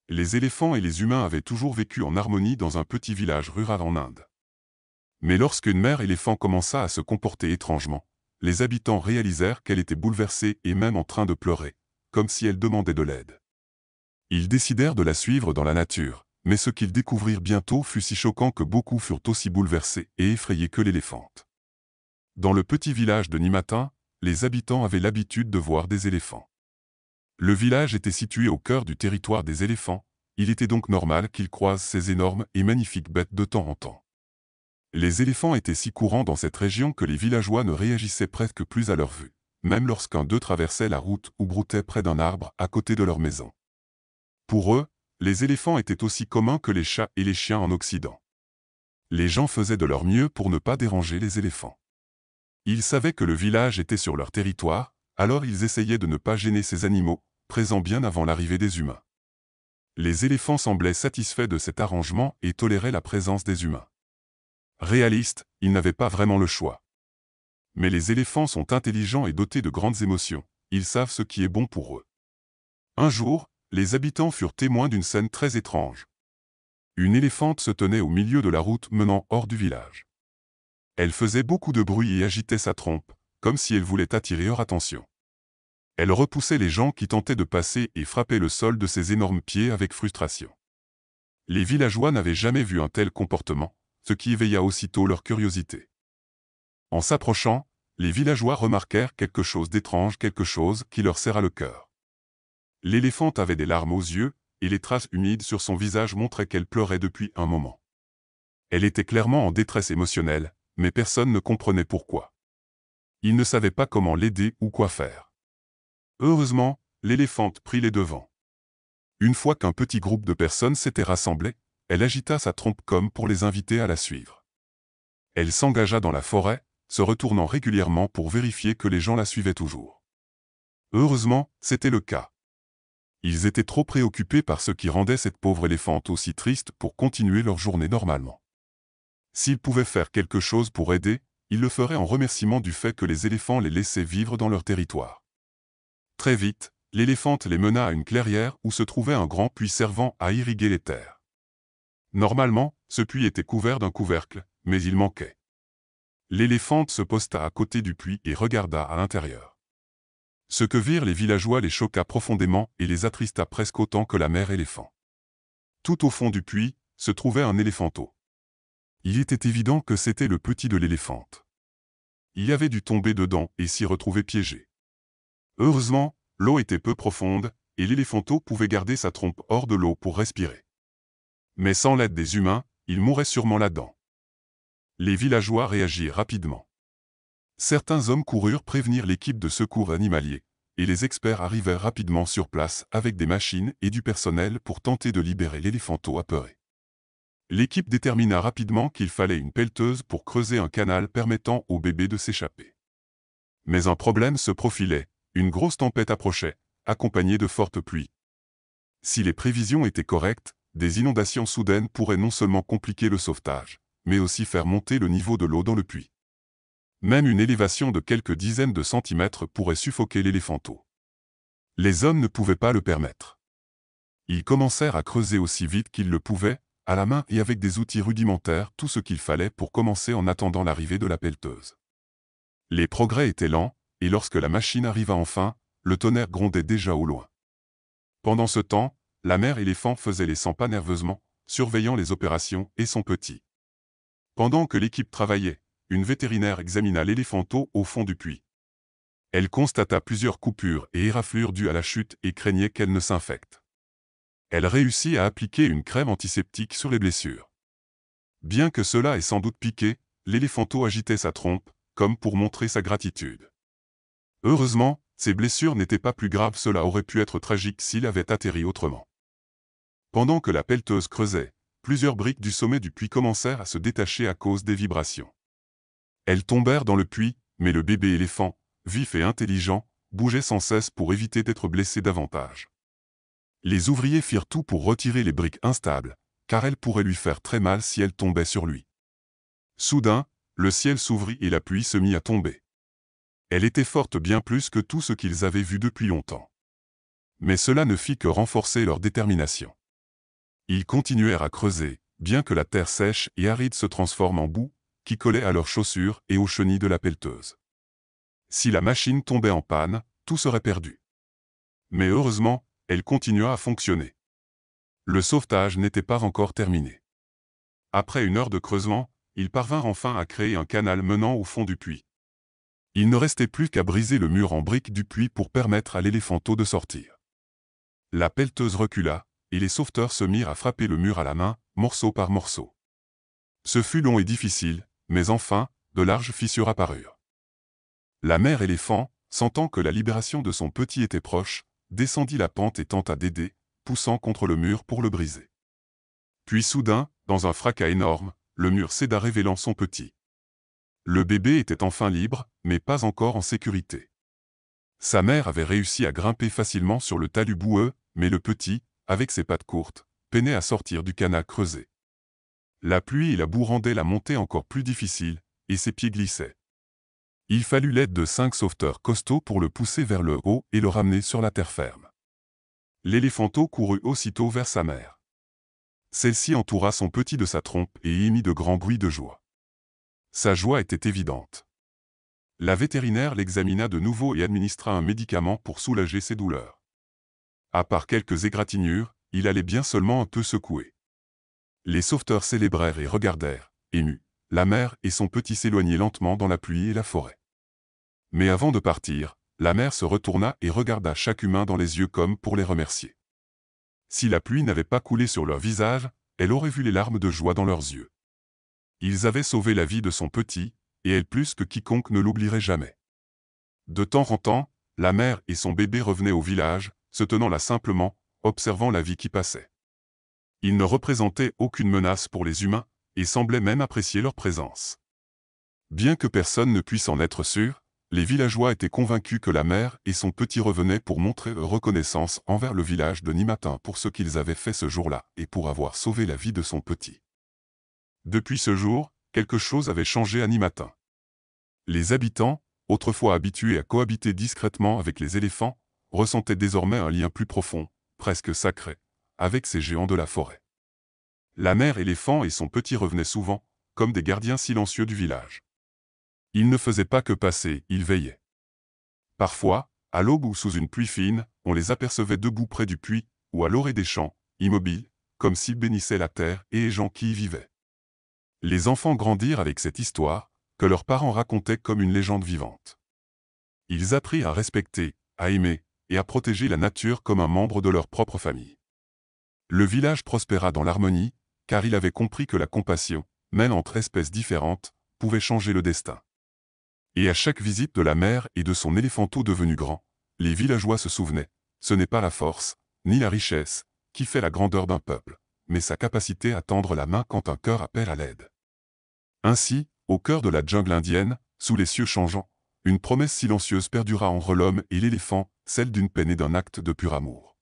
Les éléphants et les humains avaient toujours vécu en harmonie dans un petit village rural en Inde. Mais lorsqu'une mère éléphant commença à se comporter étrangement, les habitants réalisèrent qu'elle était bouleversée et même en train de pleurer, comme si elle demandait de l'aide. Ils décidèrent de la suivre dans la nature, mais ce qu'ils découvrirent bientôt fut si choquant que beaucoup furent aussi bouleversés et effrayés que l'éléphante. Dans le petit village de Nimatin, les habitants avaient l'habitude de voir des éléphants. Le village était situé au cœur du territoire des éléphants, il était donc normal qu'ils croisent ces énormes et magnifiques bêtes de temps en temps. Les éléphants étaient si courants dans cette région que les villageois ne réagissaient presque plus à leur vue, même lorsqu'un d'eux traversait la route ou broutait près d'un arbre à côté de leur maison. Pour eux, les éléphants étaient aussi communs que les chats et les chiens en Occident. Les gens faisaient de leur mieux pour ne pas déranger les éléphants. Ils savaient que le village était sur leur territoire, alors ils essayaient de ne pas gêner ces animaux, présents bien avant l'arrivée des humains. Les éléphants semblaient satisfaits de cet arrangement et toléraient la présence des humains. Réalistes, ils n'avaient pas vraiment le choix. Mais les éléphants sont intelligents et dotés de grandes émotions, ils savent ce qui est bon pour eux. Un jour, les habitants furent témoins d'une scène très étrange. Une éléphante se tenait au milieu de la route menant hors du village. Elle faisait beaucoup de bruit et agitait sa trompe, comme si elle voulait attirer leur attention. Elle repoussait les gens qui tentaient de passer et frappait le sol de ses énormes pieds avec frustration. Les villageois n'avaient jamais vu un tel comportement, ce qui éveilla aussitôt leur curiosité. En s'approchant, les villageois remarquèrent quelque chose d'étrange, quelque chose qui leur serra le cœur. L'éléphante avait des larmes aux yeux, et les traces humides sur son visage montraient qu'elle pleurait depuis un moment. Elle était clairement en détresse émotionnelle, mais personne ne comprenait pourquoi. Ils ne savaient pas comment l'aider ou quoi faire. Heureusement, l'éléphante prit les devants. Une fois qu'un petit groupe de personnes s'était rassemblé, elle agita sa trompe comme pour les inviter à la suivre. Elle s'engagea dans la forêt, se retournant régulièrement pour vérifier que les gens la suivaient toujours. Heureusement, c'était le cas. Ils étaient trop préoccupés par ce qui rendait cette pauvre éléphante aussi triste pour continuer leur journée normalement. S'ils pouvaient faire quelque chose pour aider, ils le feraient en remerciement du fait que les éléphants les laissaient vivre dans leur territoire. Très vite, l'éléphante les mena à une clairière où se trouvait un grand puits servant à irriguer les terres. Normalement, ce puits était couvert d'un couvercle, mais il manquait. L'éléphante se posta à côté du puits et regarda à l'intérieur. Ce que virent les villageois les choqua profondément et les attrista presque autant que la mère éléphant. Tout au fond du puits, se trouvait un éléphanteau. Il était évident que c'était le petit de l'éléphante. Il avait dû tomber dedans et s'y retrouver piégé. Heureusement, l'eau était peu profonde, et l'éléphanteau pouvait garder sa trompe hors de l'eau pour respirer. Mais sans l'aide des humains, il mourrait sûrement là-dedans. Les villageois réagirent rapidement. Certains hommes coururent prévenir l'équipe de secours animalier, et les experts arrivèrent rapidement sur place avec des machines et du personnel pour tenter de libérer l'éléphanteau apeuré. L'équipe détermina rapidement qu'il fallait une pelleteuse pour creuser un canal permettant au bébé de s'échapper. Mais un problème se profilait, une grosse tempête approchait, accompagnée de fortes pluies. Si les prévisions étaient correctes, des inondations soudaines pourraient non seulement compliquer le sauvetage, mais aussi faire monter le niveau de l'eau dans le puits. Même une élévation de quelques dizaines de centimètres pourrait suffoquer l'éléphanteau. Les hommes ne pouvaient pas le permettre. Ils commencèrent à creuser aussi vite qu'ils le pouvaient, à la main et avec des outils rudimentaires, tout ce qu'il fallait pour commencer en attendant l'arrivée de la pelleteuse. Les progrès étaient lents, et lorsque la machine arriva enfin, le tonnerre grondait déjà au loin. Pendant ce temps, la mère éléphant faisait les 100 pas nerveusement, surveillant les opérations et son petit. Pendant que l'équipe travaillait, une vétérinaire examina l'éléphanteau au fond du puits. Elle constata plusieurs coupures et éraflures dues à la chute et craignait qu'elle ne s'infecte. Elle réussit à appliquer une crème antiseptique sur les blessures. Bien que cela ait sans doute piqué, l'éléphanteau agitait sa trompe, comme pour montrer sa gratitude. Heureusement, ces blessures n'étaient pas plus graves, cela aurait pu être tragique s'il avait atterri autrement. Pendant que la pelleteuse creusait, plusieurs briques du sommet du puits commencèrent à se détacher à cause des vibrations. Elles tombèrent dans le puits, mais le bébé éléphant, vif et intelligent, bougeait sans cesse pour éviter d'être blessé davantage. Les ouvriers firent tout pour retirer les briques instables, car elles pourraient lui faire très mal si elles tombaient sur lui. Soudain, le ciel s'ouvrit et la pluie se mit à tomber. Elle était forte bien plus que tout ce qu'ils avaient vu depuis longtemps. Mais cela ne fit que renforcer leur détermination. Ils continuèrent à creuser, bien que la terre sèche et aride se transforme en boue, qui collait à leurs chaussures et aux chenilles de la pelleteuse. Si la machine tombait en panne, tout serait perdu. Mais heureusement, elle continua à fonctionner. Le sauvetage n'était pas encore terminé. Après une heure de creusement, ils parvinrent enfin à créer un canal menant au fond du puits. Il ne restait plus qu'à briser le mur en briques du puits pour permettre à l'éléphanteau de sortir. La pelleteuse recula, et les sauveteurs se mirent à frapper le mur à la main, morceau par morceau. Ce fut long et difficile, mais enfin, de larges fissures apparurent. La mère éléphant, sentant que la libération de son petit était proche, descendit la pente et tenta d'aider, poussant contre le mur pour le briser. Puis soudain, dans un fracas énorme, le mur céda révélant son petit. Le bébé était enfin libre, mais pas encore en sécurité. Sa mère avait réussi à grimper facilement sur le talus boueux, mais le petit, avec ses pattes courtes, peinait à sortir du canal creusé. La pluie et la boue rendaient la montée encore plus difficile, et ses pieds glissaient. Il fallut l'aide de 5 sauveteurs costauds pour le pousser vers le haut et le ramener sur la terre ferme. L'éléphanteau courut aussitôt vers sa mère. Celle-ci entoura son petit de sa trompe et émit de grands bruits de joie. Sa joie était évidente. La vétérinaire l'examina de nouveau et administra un médicament pour soulager ses douleurs. À part quelques égratignures, il allait bien seulement un peu secoué. Les sauveteurs célébrèrent et regardèrent, émus, la mère et son petit s'éloigner lentement dans la pluie et la forêt. Mais avant de partir, la mère se retourna et regarda chaque humain dans les yeux comme pour les remercier. Si la pluie n'avait pas coulé sur leur visage, elle aurait vu les larmes de joie dans leurs yeux. Ils avaient sauvé la vie de son petit, et elle plus que quiconque ne l'oublierait jamais. De temps en temps, la mère et son bébé revenaient au village, se tenant là simplement, observant la vie qui passait. Ils ne représentaient aucune menace pour les humains, et semblaient même apprécier leur présence. Bien que personne ne puisse en être sûr, les villageois étaient convaincus que la mère et son petit revenaient pour montrer leur reconnaissance envers le village de Nimatin pour ce qu'ils avaient fait ce jour-là et pour avoir sauvé la vie de son petit. Depuis ce jour, quelque chose avait changé à Nimatin. Les habitants, autrefois habitués à cohabiter discrètement avec les éléphants, ressentaient désormais un lien plus profond, presque sacré, avec ces géants de la forêt. La mère éléphant et son petit revenaient souvent, comme des gardiens silencieux du village. Ils ne faisaient pas que passer, ils veillaient. Parfois, à l'aube ou sous une pluie fine, on les apercevait debout près du puits, ou à l'orée des champs, immobiles, comme s'ils bénissaient la terre et les gens qui y vivaient. Les enfants grandirent avec cette histoire, que leurs parents racontaient comme une légende vivante. Ils apprirent à respecter, à aimer, et à protéger la nature comme un membre de leur propre famille. Le village prospéra dans l'harmonie, car il avait compris que la compassion, même entre espèces différentes, pouvait changer le destin. Et à chaque visite de la mère et de son éléphanteau devenu grand, les villageois se souvenaient, ce n'est pas la force, ni la richesse, qui fait la grandeur d'un peuple, mais sa capacité à tendre la main quand un cœur appelle à l'aide. Ainsi, au cœur de la jungle indienne, sous les cieux changeants, une promesse silencieuse perdura entre l'homme et l'éléphant, celle d'une peine et d'un acte de pur amour.